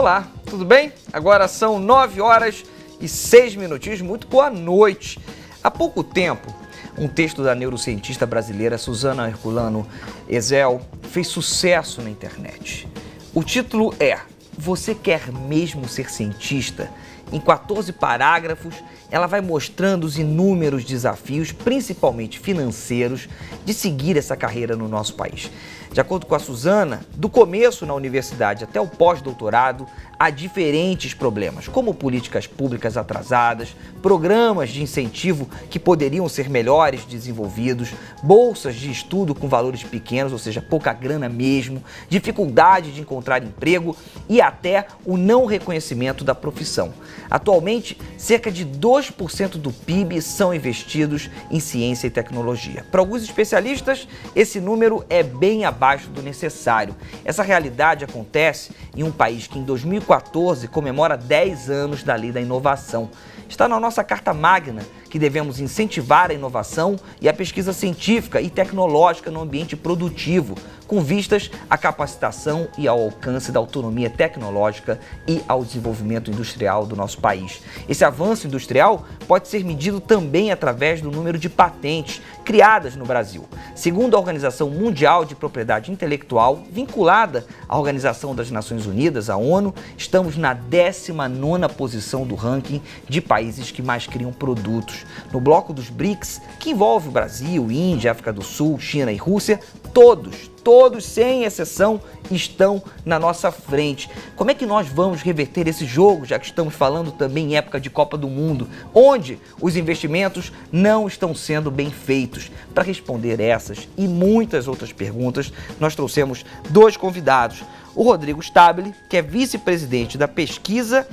Olá, tudo bem? Agora são 9h06, muito boa noite. Há pouco tempo, um texto da neurocientista brasileira Suzana Herculano Ezel fez sucesso na internet. O título é Você quer mesmo ser cientista? Em 14 parágrafos, ela vai mostrando os inúmeros desafios, principalmente financeiros, de seguir essa carreira no nosso país. De acordo com a Suzana, do começo na universidade até o pós-doutorado, há diferentes problemas, como políticas públicas atrasadas, programas de incentivo que poderiam ser melhores desenvolvidos, bolsas de estudo com valores pequenos, ou seja, pouca grana mesmo, dificuldade de encontrar emprego e até o não reconhecimento da profissão. Atualmente, cerca de 2% do PIB são investidos em ciência e tecnologia. Para alguns especialistas, esse número é bem abaixo do necessário. Essa realidade acontece em um país que em 2014 comemora 10 anos da Lei da Inovação. Está na nossa Carta Magna que devemos incentivar a inovação e a pesquisa científica e tecnológica no ambiente produtivo, com vistas à capacitação e ao alcance da autonomia tecnológica e ao desenvolvimento industrial do nosso país. Esse avanço industrial pode ser medido também através do número de patentes criadas no Brasil. Segundo a Organização Mundial de Propriedade Intelectual, vinculada à Organização das Nações Unidas, a ONU, estamos na 19ª posição do ranking de países que mais criam produtos. No bloco dos BRICS, que envolve o Brasil, Índia, África do Sul, China e Rússia, todos, sem exceção, estão na nossa frente. Como é que nós vamos reverter esse jogo, já que estamos falando também em época de Copa do Mundo, onde os investimentos não estão sendo bem feitos? Para responder essas e muitas outras perguntas, nós trouxemos dois convidados. O Rodrigo Stabile, que é vice-presidente da Pesquisa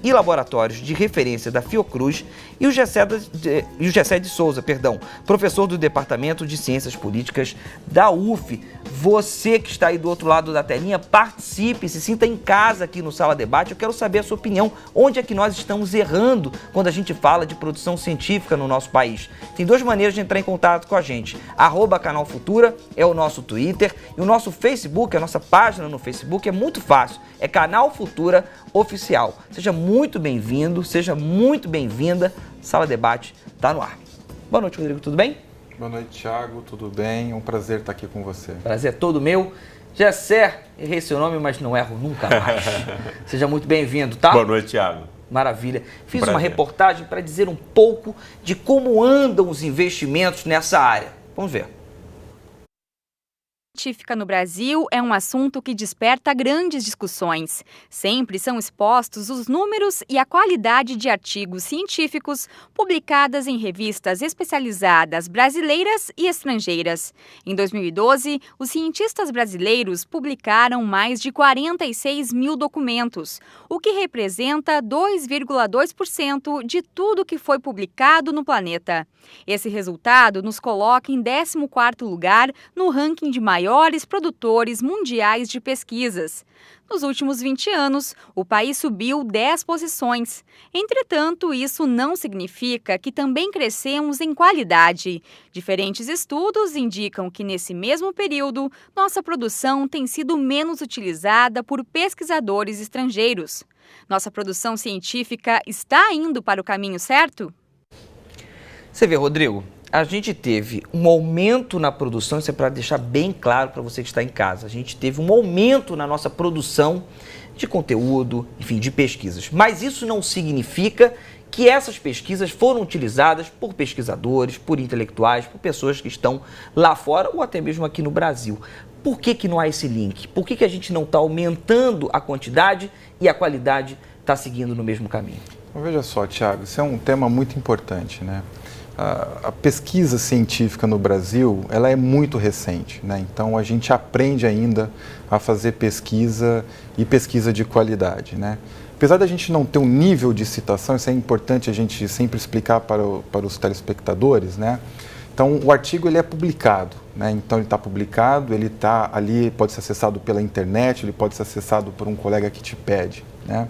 e Laboratórios de Referência da Fiocruz, e o Gessé de Souza, professor do Departamento de Ciências Políticas da UF. Você que está aí do outro lado da telinha, participe, se sinta em casa aqui no Sala Debate. Eu quero saber a sua opinião. Onde é que nós estamos errando quando a gente fala de produção científica no nosso país? Tem duas maneiras de entrar em contato com a gente. @Canal Futura é o nosso Twitter e o nosso Facebook, a nossa página no Facebook é muito fácil. É Canal Futura Oficial. Seja muito bem-vindo, seja muito bem-vinda. Sala Debate está no ar. Boa noite, Rodrigo, tudo bem? Boa noite, Thiago, tudo bem? É um prazer estar aqui com você. Prazer é todo meu. Gessé, errei seu nome, mas não erro nunca mais. Seja muito bem-vindo, tá? Boa noite, Thiago. Maravilha. Fiz uma reportagem para dizer um pouco de como andam os investimentos nessa área. Vamos ver. Científica no Brasil é um assunto que desperta grandes discussões. Sempre são expostos os números e a qualidade de artigos científicos publicadas em revistas especializadas brasileiras e estrangeiras. Em 2012, os cientistas brasileiros publicaram mais de 46 mil documentos, o que representa 2,2% de tudo que foi publicado no planeta. Esse resultado nos coloca em 14º lugar no ranking de maiores produtores mundiais de pesquisas. Nos últimos 20 anos, o país subiu 10 posições. Entretanto, isso não significa que também crescemos em qualidade. Diferentes estudos indicam que, nesse mesmo período, nossa produção tem sido menos utilizada por pesquisadores estrangeiros. Nossa produção científica está indo para o caminho certo? Você vê, Rodrigo, a gente teve um aumento na produção, isso é para deixar bem claro para você que está em casa. A gente teve um aumento na nossa produção de conteúdo, enfim, de pesquisas. Mas isso não significa que essas pesquisas foram utilizadas por pesquisadores, por intelectuais, por pessoas que estão lá fora ou até mesmo aqui no Brasil. Por que não há esse link? Por que a gente não está aumentando a quantidade e a qualidade está seguindo no mesmo caminho? Então, veja só, Thiago, isso é um tema muito importante, né? A pesquisa científica no Brasil, ela é muito recente, né? Então a gente aprende ainda a fazer pesquisa e pesquisa de qualidade, né? Apesar da gente não ter um nível de citação, isso é importante a gente sempre explicar para os telespectadores, né? Então o artigo ele é publicado, né? Então ele está publicado, ele está ali, pode ser acessado pela internet, ele pode ser acessado por um colega que te pede, né?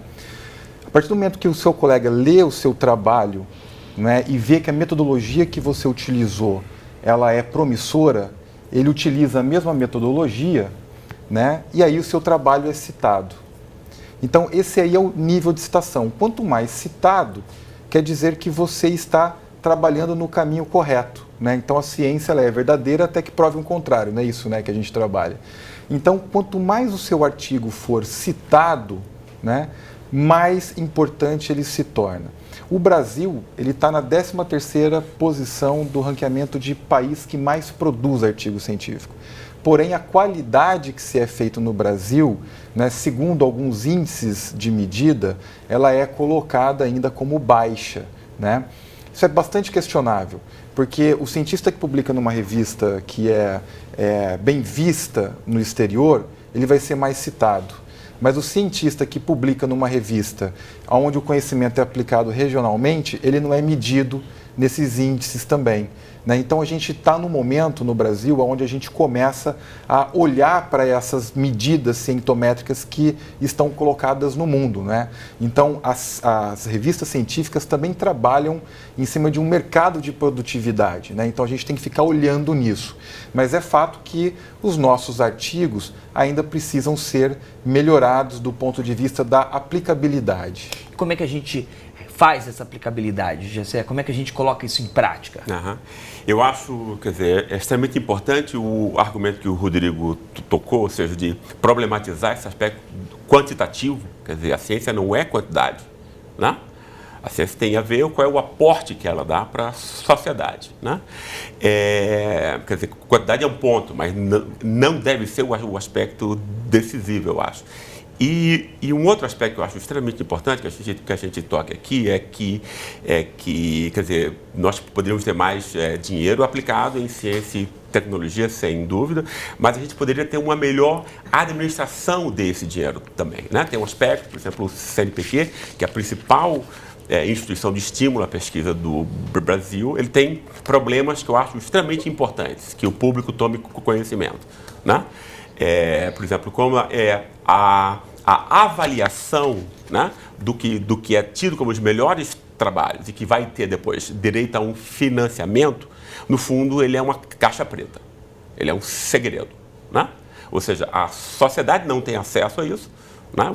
A partir do momento que o seu colega lê o seu trabalho, né, e vê que a metodologia que você utilizou, ela é promissora, ele utiliza a mesma metodologia, né, e aí o seu trabalho é citado. Então, esse aí é o nível de citação. Quanto mais citado, quer dizer que você está trabalhando no caminho correto, né? Então, a ciência ela é verdadeira até que prove o contrário, não é isso, né, que a gente trabalha. Então, quanto mais o seu artigo for citado, né, mais importante ele se torna. O Brasil ele está na 13ª posição do ranqueamento de país que mais produz artigo científico. Porém, a qualidade que se é feito no Brasil, né, segundo alguns índices de medida, ela é colocada ainda como baixa, né? Isso é bastante questionável, porque o cientista que publica numa revista que é bem vista no exterior, ele vai ser mais citado. Mas o cientista que publica numa revista onde o conhecimento é aplicado regionalmente, ele não é medido nesses índices também, né? Então a gente está no momento no Brasil onde a gente começa a olhar para essas medidas cientométricas que estão colocadas no mundo, né? Então as revistas científicas também trabalham em cima de um mercado de produtividade, né? Então a gente tem que ficar olhando nisso. Mas é fato que os nossos artigos ainda precisam ser melhorados do ponto de vista da aplicabilidade. Como é que a gente faz essa aplicabilidade, Gessé? Como é que a gente coloca isso em prática? Eu acho, quer dizer, é extremamente importante o argumento que o Rodrigo tocou, ou seja, de problematizar esse aspecto quantitativo. Quer dizer, a ciência não é quantidade, né? A ciência tem a ver com qual é o aporte que ela dá para a sociedade, né? Quer dizer, quantidade é um ponto, mas não deve ser o aspecto decisivo, eu acho. E um outro aspecto que eu acho extremamente importante que a gente toca aqui é que, quer dizer, nós poderíamos ter mais dinheiro aplicado em ciência e tecnologia, sem dúvida, mas a gente poderia ter uma melhor administração desse dinheiro também, né? Tem um aspecto, por exemplo, o CNPq, que é a principal instituição de estímulo à pesquisa do Brasil, ele tem problemas que eu acho extremamente importantes, que o público tome conhecimento, né? Por exemplo, como a avaliação, né, do que é tido como os melhores trabalhos e que vai ter depois direito a um financiamento, no fundo ele é uma caixa preta, ele é um segredo, né? Ou seja, a sociedade não tem acesso a isso, né?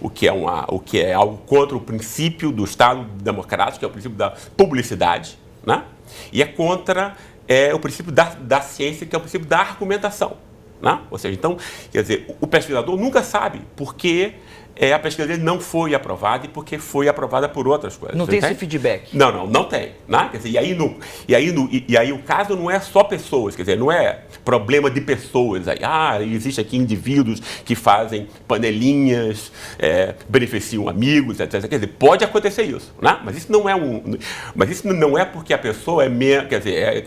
O que é algo contra o princípio do Estado democrático, que é o princípio da publicidade, né? E é contra o princípio da ciência, que é o princípio da argumentação, né? Ou seja, então, quer dizer, o pesquisador nunca sabe por que a pesquisa dele não foi aprovada e porque foi aprovada por outras coisas. Não tem esse feedback? Não tem, né? Quer dizer, e aí o caso não é só pessoas, quer dizer, não é problema de pessoas. Aí, existe aqui indivíduos que fazem panelinhas, beneficiam amigos, etc. Quer dizer, pode acontecer isso, né? Mas isso não é porque a pessoa quer dizer,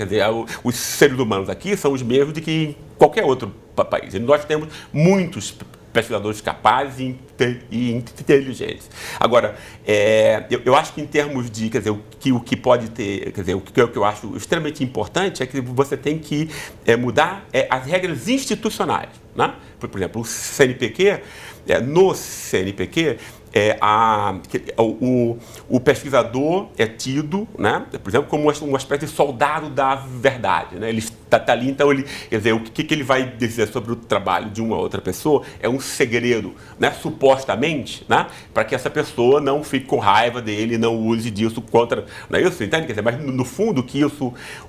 os seres humanos aqui são os mesmos de que em qualquer outro país. E nós temos muitos pesquisadores capazes e inteligentes. Agora, eu acho que em termos de, quer dizer, o que pode ter, quer dizer, o que eu acho extremamente importante é que você tem que mudar as regras institucionais, né? Por exemplo, o CNPq, no CNPq, o pesquisador é tido, né, por exemplo, como uma espécie de soldado da verdade, né? Ele está ali, então quer dizer, o que ele vai dizer sobre o trabalho de uma outra pessoa é um segredo, né, supostamente, né, para que essa pessoa não fique com raiva dele, não use disso contra, não é isso? Entende? Quer dizer, mas no fundo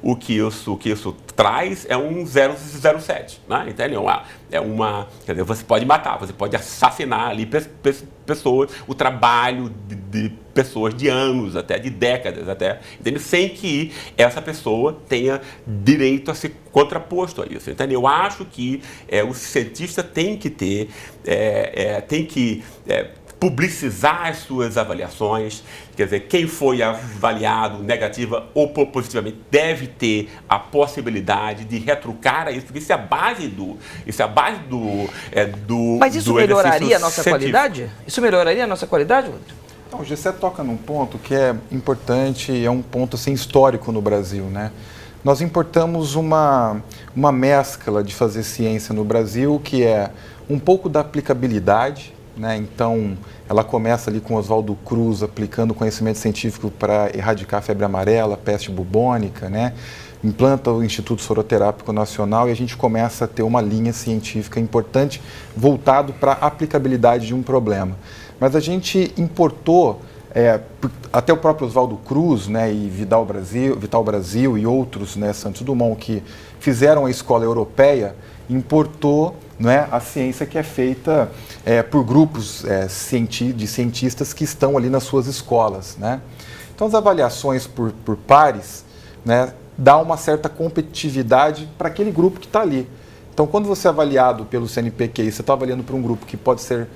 o que isso traz é um 007, né? Entende? Quer dizer, você pode matar, você pode assassinar ali pessoas, o trabalho de pessoas de anos, até de décadas, até, entende? Sem que essa pessoa tenha direito a ser contraposto a isso. Então, eu acho que o cientista tem que ter, publicizar as suas avaliações, quer dizer, quem foi avaliado negativa ou positivamente deve ter a possibilidade de retrucar a isso, porque isso é a base do Mas isso melhoraria a nossa qualidade? Isso melhoraria a nossa qualidade, Rodrigo? Então, o Gessé toca num ponto que é importante e é um ponto assim, histórico no Brasil, né? Nós importamos uma mescla de fazer ciência no Brasil que é um pouco da aplicabilidade, né? Então, ela começa ali com Oswaldo Cruz aplicando conhecimento científico para erradicar a febre amarela, peste bubônica, né? implanta o Instituto Soroterápico Nacional e a gente começa a ter uma linha científica importante voltado para a aplicabilidade de um problema. Mas a gente importou, até o próprio Oswaldo Cruz, né, e Vital Brasil e outros, né, Santos Dumont, que fizeram a escola europeia, importou, né, a ciência que é feita por grupos de cientistas que estão ali nas suas escolas, né? Então, as avaliações por pares, né, dá uma certa competitividade para aquele grupo que está ali. Então, quando você é avaliado pelo CNPq e você está avaliando para um grupo que pode ser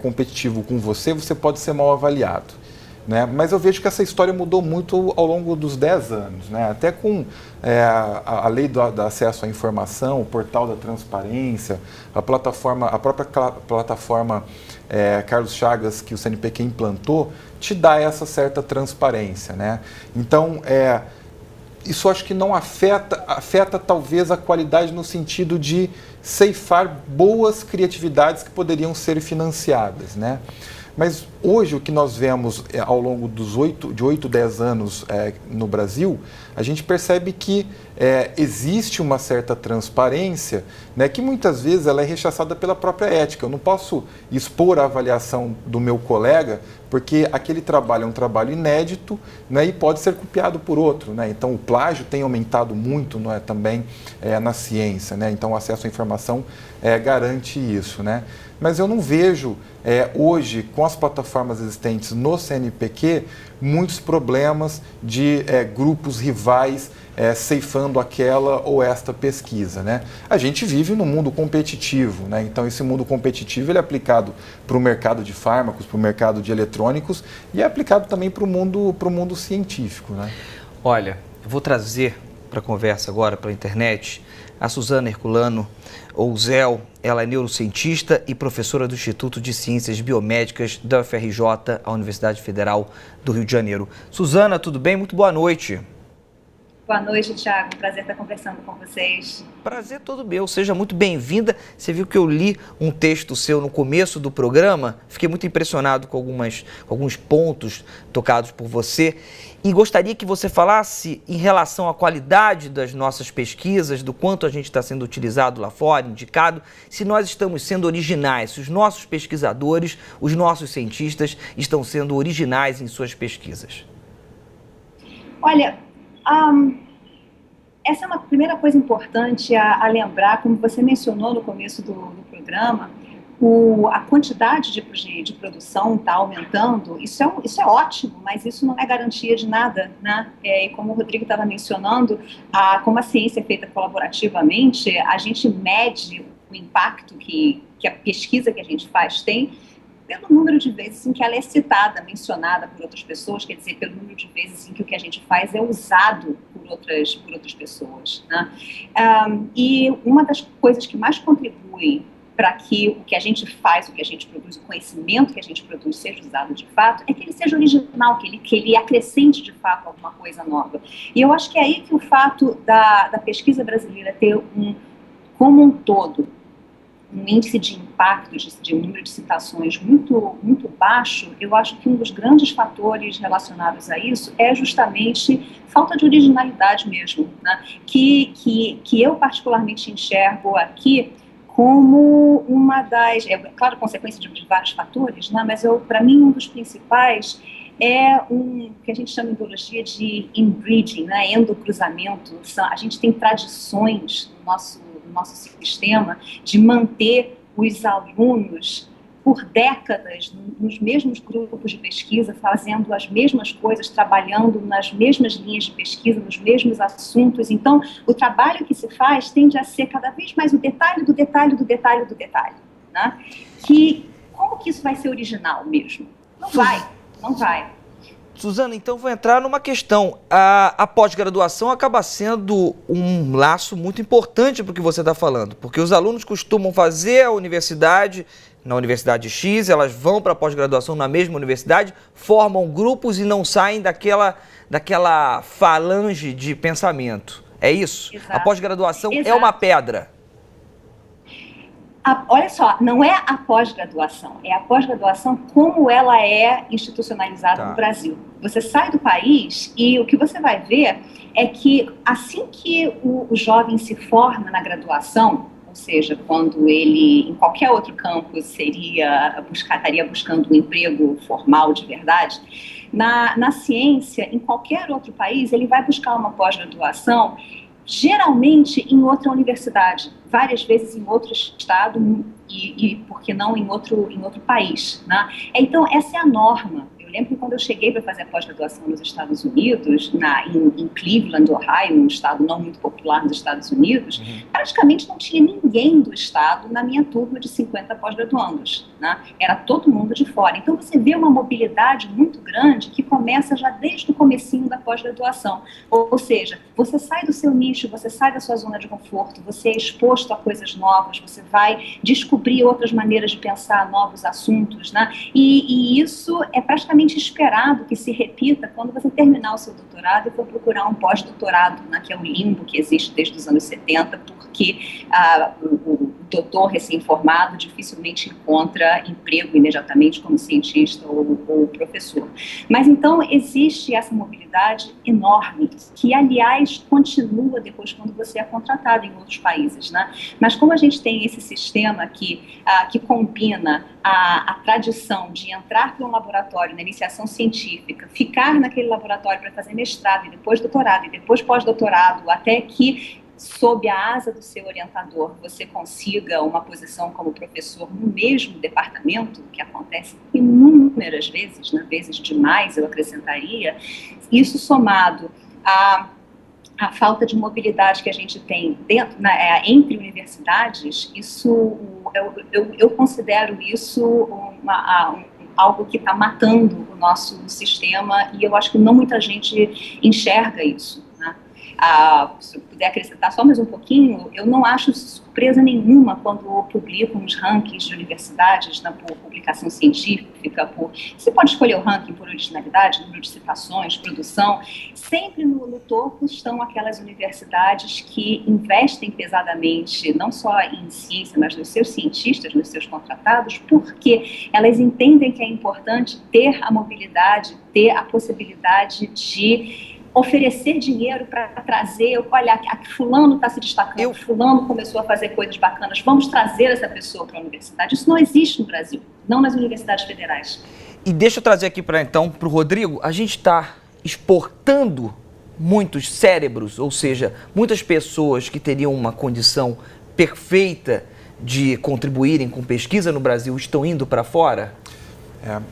competitivo com você, você pode ser mal avaliado, né? Mas eu vejo que essa história mudou muito ao longo dos 10 anos, né? Até com a lei do acesso à informação, o portal da transparência, a própria plataforma Carlos Chagas, que o CNPq implantou, te dá essa certa transparência, né? Então, isso acho que não afeta talvez a qualidade no sentido de ceifar boas criatividades que poderiam ser financiadas, né? Mas hoje o que nós vemos ao longo de 8, 10 anos no Brasil, a gente percebe que existe uma certa transparência, né, que muitas vezes ela é rechaçada pela própria ética. Eu não posso expor a avaliação do meu colega porque aquele trabalho é um trabalho inédito, né, e pode ser copiado por outro, né? Então o plágio tem aumentado muito, né, também na ciência, né? Então o acesso à informação garante isso, né? Mas eu não vejo hoje, com as plataformas existentes no CNPq, muitos problemas de grupos rivais ceifando aquela ou esta pesquisa, né? A gente vive num mundo competitivo, né? Então esse mundo competitivo ele é aplicado para o mercado de fármacos, para o mercado de eletrônicos e é aplicado também para o mundo científico, né? Olha, eu vou trazer para a conversa agora, para a internet, a Suzana Herculano Ouzell. Ela é neurocientista e professora do Instituto de Ciências Biomédicas da UFRJ, a Universidade Federal do Rio de Janeiro. Suzana, tudo bem? Muito boa noite. Boa noite, Thiago. Prazer estar conversando com vocês. Prazer todo meu. Seja muito bem-vinda. Você viu que eu li um texto seu no começo do programa. Fiquei muito impressionado com alguns pontos tocados por você. E gostaria que você falasse em relação à qualidade das nossas pesquisas, do quanto a gente está sendo utilizado lá fora, indicado, se nós estamos sendo originais, se os nossos pesquisadores, os nossos cientistas estão sendo originais em suas pesquisas. Olha, essa é uma primeira coisa importante a lembrar, como você mencionou no começo do programa. A quantidade de produção está aumentando, isso é ótimo, mas isso não é garantia de nada, né? E como o Rodrigo estava mencionando, como a ciência é feita colaborativamente, a gente mede o impacto que a pesquisa que a gente faz tem pelo número de vezes em que ela é citada, mencionada por outras pessoas, quer dizer, pelo número de vezes em que o que a gente faz é usado por outras pessoas, né? E uma das coisas que mais contribuem para que o que a gente faz, o que a gente produz, o conhecimento que a gente produz seja usado de fato, é que ele seja original, que ele acrescente de fato alguma coisa nova. E eu acho que é aí que o fato da pesquisa brasileira ter como um todo, um índice de impacto, de número de citações muito, muito baixo, eu acho que um dos grandes fatores relacionados a isso é justamente falta de originalidade mesmo, né? Que eu particularmente enxergo aqui como uma das, claro, consequência de vários fatores, né? Mas para mim um dos principais é que a gente chama em biologia de inbreeding, né? Endocruzamento. A gente tem tradições no nosso sistema de manter os alunos por décadas nos mesmos grupos de pesquisa, fazendo as mesmas coisas, trabalhando nas mesmas linhas de pesquisa, nos mesmos assuntos. Então, o trabalho que se faz tende a ser cada vez mais o detalhe do detalhe do detalhe do detalhe, né? Como que isso vai ser original mesmo? Não vai. Suzana, então vou entrar numa questão. A pós-graduação acaba sendo um laço muito importante para o que você está falando, porque os alunos costumam fazer a universidade na Universidade X, elas vão para a pós-graduação na mesma universidade, formam grupos e não saem daquela falange de pensamento. É isso? Exato. A pós-graduação é uma pedra. Olha só, não é a pós-graduação, é a pós-graduação como ela é institucionalizada no Brasil. Você sai do país e o que você vai ver é que assim que o jovem se forma na graduação, ou seja, quando ele, em qualquer outro campo, estaria buscando um emprego formal de verdade, na ciência, em qualquer outro país, ele vai buscar uma pós-graduação, geralmente em outra universidade, várias vezes em outro estado e por que não em outro país, né? Então, essa é a norma. Eu lembro que quando eu cheguei para fazer a pós-graduação nos Estados Unidos, em Cleveland, Ohio, um estado não muito popular nos Estados Unidos, praticamente não tinha ninguém do estado na minha turma de 50 pós-graduandos, né? Era todo mundo de fora. Então você vê uma mobilidade muito grande que começa já desde o comecinho da pós-graduação. Ou seja, você sai do seu nicho, você sai da sua zona de conforto, você é exposto a coisas novas, você vai descobrir outras maneiras de pensar novos assuntos, né? E isso é praticamente esperado que se repita quando você terminar o seu doutorado e for procurar um pós-doutorado, né, que é o limbo que existe desde os anos 70, porque o doutor recém-formado dificilmente encontra emprego imediatamente como cientista ou professor. Mas então existe essa mobilidade enorme, que aliás continua depois quando você é contratado em outros países, né? Mas como a gente tem esse sistema que combina a tradição de entrar para um laboratório na iniciação científica, ficar naquele laboratório para fazer mestrado e depois doutorado e depois pós-doutorado, até que sob a asa do seu orientador você consiga uma posição como professor no mesmo departamento, que acontece inúmeras vezes, né, vezes demais eu acrescentaria, isso somado a falta de mobilidade que a gente tem entre universidades, isso eu considero isso algo que está matando o nosso sistema e eu acho que não muita gente enxerga isso, né? Se eu puder acrescentar só mais um pouquinho, eu não acho surpresa nenhuma quando publicam os rankings de universidades, né, por publicação científica, você pode escolher o ranking por originalidade, número de citações, produção, sempre no topo estão aquelas universidades que investem pesadamente, não só em ciência, mas nos seus cientistas, nos seus contratados, porque elas entendem que é importante ter a mobilidade, ter a possibilidade de oferecer dinheiro para trazer, olha, fulano está se destacando, fulano começou a fazer coisas bacanas, vamos trazer essa pessoa para a universidade. Isso não existe no Brasil, não nas universidades federais. E deixa eu trazer aqui para o Rodrigo, a gente está exportando muitos cérebros, ou seja, muitas pessoas que teriam uma condição perfeita de contribuírem com pesquisa no Brasil estão indo para fora?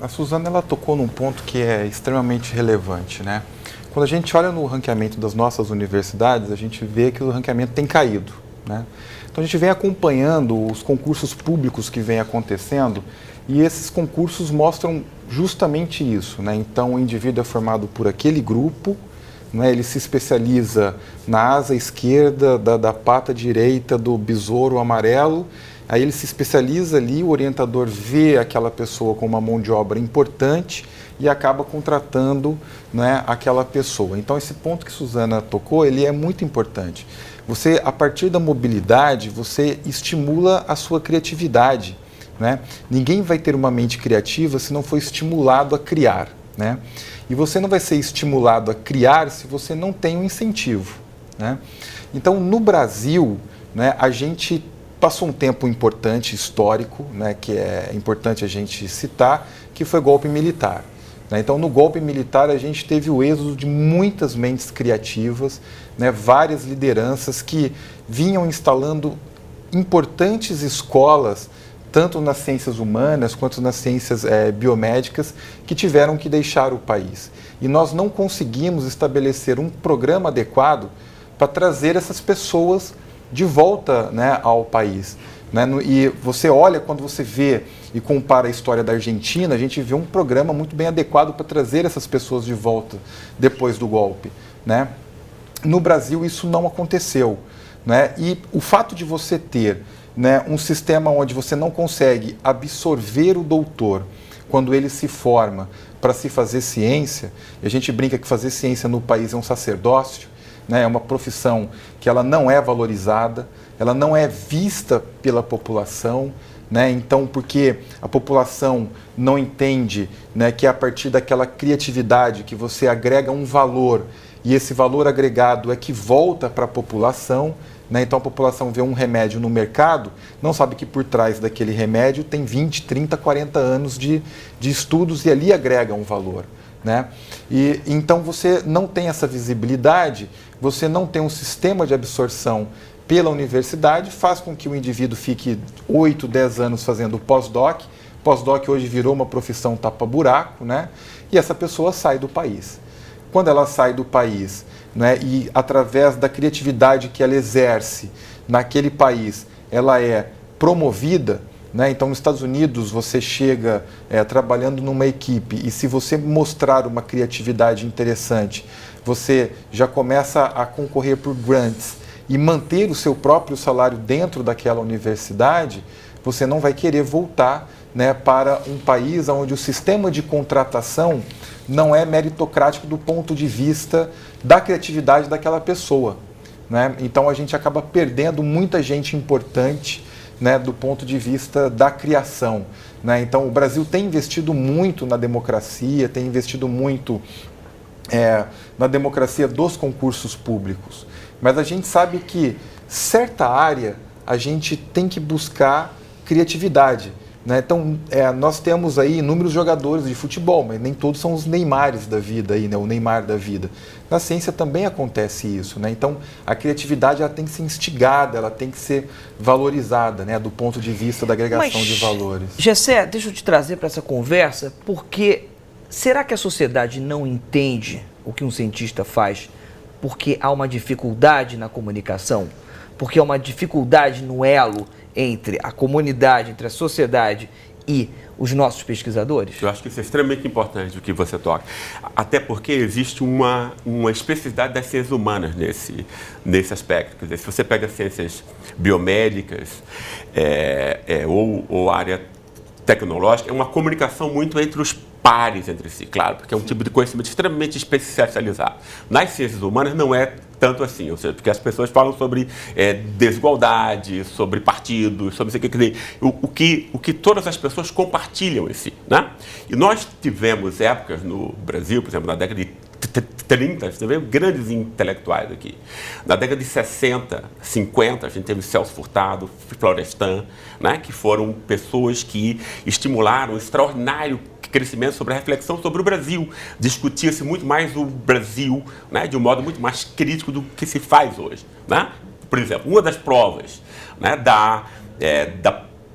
A Suzana, ela tocou num ponto que é extremamente relevante, né? Quando a gente olha no ranqueamento das nossas universidades, a gente vê que o ranqueamento tem caído, né? Então a gente vem acompanhando os concursos públicos que vem acontecendo e esses concursos mostram justamente isso, né? Então o indivíduo é formado por aquele grupo, né? Ele se especializa na asa esquerda da pata direita do besouro amarelo, aí ele se especializa ali, o orientador vê aquela pessoa com uma mão de obra importante e acaba contratando, né, aquela pessoa. Então esse ponto que Suzana tocou, ele é muito importante. Você, a partir da mobilidade, você estimula a sua criatividade, né? Ninguém vai ter uma mente criativa se não for estimulado a criar, né? E você não vai ser estimulado a criar se você não tem um incentivo, né? Então no Brasil, né, a gente passou um tempo importante, histórico, né, que é importante a gente citar, que foi golpe militar. Então, no golpe militar, a gente teve o êxodo de muitas mentes criativas, né, várias lideranças que vinham instalando importantes escolas, tanto nas ciências humanas quanto nas ciências biomédicas, que tiveram que deixar o país. E nós não conseguimos estabelecer um programa adequado para trazer essas pessoas de volta, né, ao país. Né? E você olha, quando você vê e compara a história da Argentina, a gente vê um programa muito bem adequado para trazer essas pessoas de volta depois do golpe, né? No Brasil isso não aconteceu, né? E o fato de você ter, né, um sistema onde você não consegue absorver o doutor quando ele se forma para se fazer ciência, e a gente brinca que fazer ciência no país é um sacerdócio, né? É uma profissão que ela não é valorizada, ela não é vista pela população, né? Então, porque a população não entende, né, que é a partir daquela criatividade que você agrega um valor, e esse valor agregado é que volta para a população, né? Então a população vê um remédio no mercado, não sabe que por trás daquele remédio tem 20, 30, 40 anos de estudos e ali agrega um valor, né? E então você não tem essa visibilidade, você não tem um sistema de absorção pela universidade, faz com que o indivíduo fique 8, 10 anos fazendo pós-doc. Pós-doc hoje virou uma profissão tapa-buraco, né? E essa pessoa sai do país. Quando ela sai do país, né, e através da criatividade que ela exerce naquele país, ela é promovida, né? Então, nos Estados Unidos, você chega trabalhando numa equipe e se você mostrar uma criatividade interessante, você já começa a concorrer por grants e manter o seu próprio salário dentro daquela universidade, você não vai querer voltar, né, para um país onde o sistema de contratação não é meritocrático do ponto de vista da criatividade daquela pessoa, né? Então a gente acaba perdendo muita gente importante, né, do ponto de vista da criação, né? Então o Brasil tem investido muito na democracia, tem investido muito na democracia dos concursos públicos, mas a gente sabe que certa área a gente tem que buscar criatividade, né? Então, nós temos aí inúmeros jogadores de futebol, mas nem todos são os Neymares da vida, aí, né? O Neymar da vida. Na ciência também acontece isso, né? Então, a criatividade ela tem que ser instigada, ela tem que ser valorizada, né? Do ponto de vista da agregação de valores. Gessé, deixa eu te trazer para essa conversa, porque será que a sociedade não entende o que um cientista faz porque há uma dificuldade na comunicação? Porque há uma dificuldade no elo entre a comunidade, entre a sociedade e os nossos pesquisadores? Eu acho que isso é extremamente importante o que você toca. Até porque existe uma especificidade das ciências humanas nesse aspecto. Quer dizer, se você pega ciências biomédicas ou área tecnológica, é uma comunicação muito entre os pares entre si, claro, porque é um tipo de conhecimento extremamente especializado. Nas ciências humanas não é tanto assim, ou seja, porque as pessoas falam sobre desigualdade, sobre partidos, sobre isso aqui, o que todas as pessoas compartilham em si, né? E nós tivemos épocas no Brasil, por exemplo, na década de 30, a gente teve grandes intelectuais aqui. Na década de 60, 50, a gente teve Celso Furtado, Florestan, né, que foram pessoas que estimularam um extraordinário crescimento sobre a reflexão sobre o Brasil. Discutia-se muito mais o Brasil, né, de um modo muito mais crítico do que se faz hoje, né? Por exemplo, uma das provas, né, da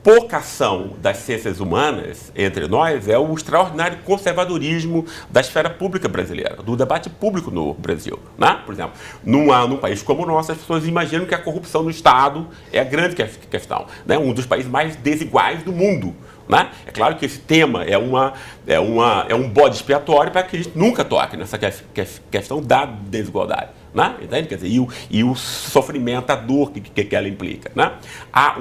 pouca ação das ciências humanas entre nós é o extraordinário conservadorismo da esfera pública brasileira, do debate público no Brasil, né? Por exemplo, num país como o nosso, as pessoas imaginam que a corrupção no Estado é a grande questão, né? Um dos países mais desiguais do mundo, né? É claro que esse tema é um bode expiatório para que a gente nunca toque nessa questão da desigualdade, né? Entende? Quer dizer, e o sofrimento, a dor que ela implica, né?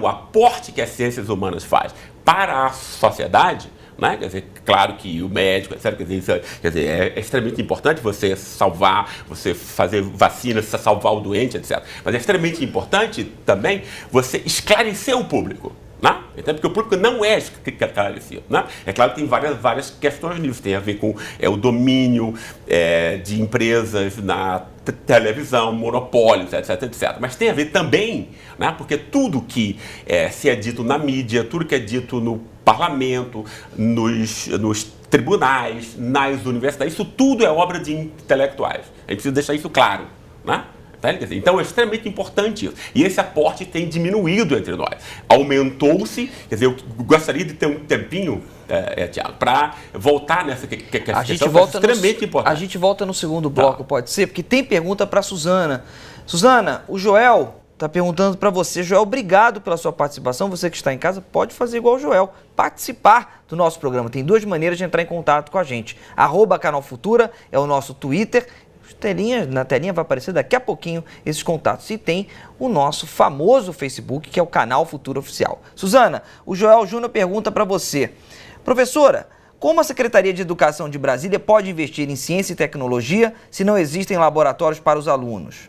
O aporte que as ciências humanas faz para a sociedade, né? Quer dizer, claro que o médico, etc., quer dizer, é extremamente importante você salvar, você fazer vacinas, salvar o doente, etc. Mas é extremamente importante também você esclarecer o público, né? Então, porque o público não é esclarecido, né? É claro que tem várias questões nisso, tem a ver com o domínio de empresas na televisão, monopólios, etc, etc. Mas tem a ver também, né? Porque tudo que se é dito na mídia, tudo que é dito no parlamento, nos tribunais, nas universidades, isso tudo é obra de intelectuais. A gente precisa deixar isso claro, né? Então é extremamente importante isso. E esse aporte tem diminuído entre nós. Aumentou-se, quer dizer, eu gostaria de ter um tempinho, Tiago, para voltar nessa questão que é extremamente importante. A gente volta no segundo bloco, pode ser? Porque tem pergunta para a Suzana. Suzana, o Joel está perguntando para você. Joel, obrigado pela sua participação. Você que está em casa pode fazer igual o Joel, participar do nosso programa. Tem duas maneiras de entrar em contato com a gente. @Canal Futura é o nosso Twitter. Na telinha vai aparecer daqui a pouquinho esses contatos. E tem o nosso famoso Facebook, que é o Canal Futura Oficial. Suzana, o Joel Júnior pergunta para você. Professora, como a Secretaria de Educação de Brasília pode investir em ciência e tecnologia se não existem laboratórios para os alunos?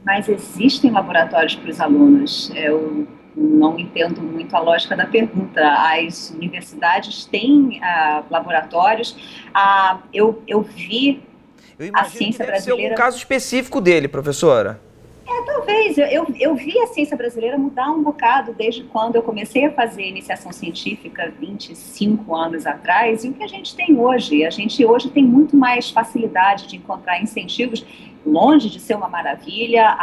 Mas existem laboratórios para os alunos. Eu não entendo muito a lógica da pergunta. As universidades têm laboratórios. Eu vi a ciência brasileira... Ser algum caso específico dele, professora. Talvez. Eu vi a ciência brasileira mudar um bocado desde quando eu comecei a fazer iniciação científica 25 anos atrás e o que a gente tem hoje. A gente hoje tem muito mais facilidade de encontrar incentivos, longe de ser uma maravilha.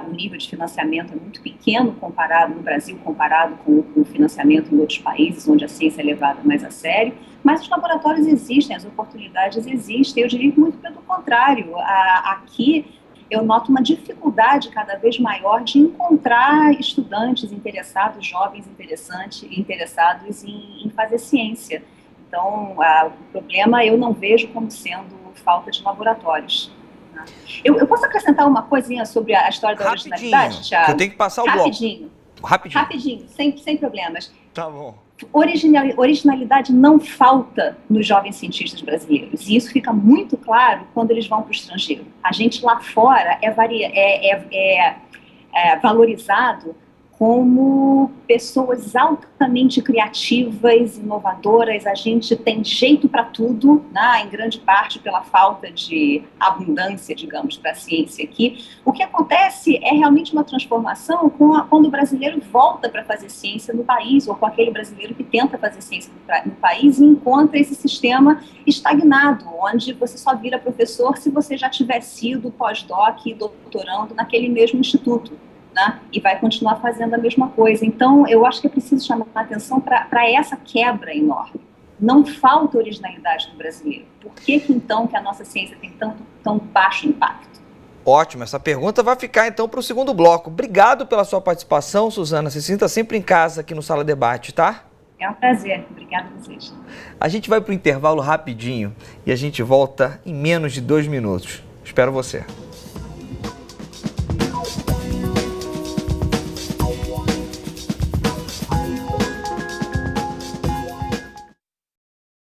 O nível de financiamento é muito pequeno comparado no Brasil, comparado com o financiamento em outros países onde a ciência é levada mais a sério. Mas os laboratórios existem, as oportunidades existem. Eu diria muito pelo contrário. Aqui eu noto uma dificuldade cada vez maior de encontrar estudantes interessados, jovens interessados em fazer ciência. Então, o problema eu não vejo como sendo falta de laboratórios. Eu posso acrescentar uma coisinha sobre a história da originalidade, Thiago? Eu tenho que passar o bloco. Rapidinho, sem problemas. Tá bom. Originalidade não falta nos jovens cientistas brasileiros, e isso fica muito claro quando eles vão para o estrangeiro. A gente lá fora é valorizado como pessoas altamente criativas, inovadoras. A gente tem jeito para tudo, né? Em grande parte pela falta de abundância, digamos, para a ciência aqui. O que acontece é realmente uma transformação quando o brasileiro volta para fazer ciência no país, ou com aquele brasileiro que tenta fazer ciência no país e encontra esse sistema estagnado, onde você só vira professor se você já tiver sido pós-doc e doutorando naquele mesmo instituto. Né? E vai continuar fazendo a mesma coisa. Então, eu acho que é preciso chamar a atenção para essa quebra enorme. Não falta originalidade do brasileiro. Por que então que a nossa ciência tem tão baixo impacto? Ótimo, essa pergunta vai ficar então para o segundo bloco. Obrigado pela sua participação, Suzana. Se sinta sempre em casa aqui no Sala Debate, tá? É um prazer. Obrigada a vocês. A gente vai para o intervalo rapidinho e a gente volta em menos de 2 minutos. Espero você.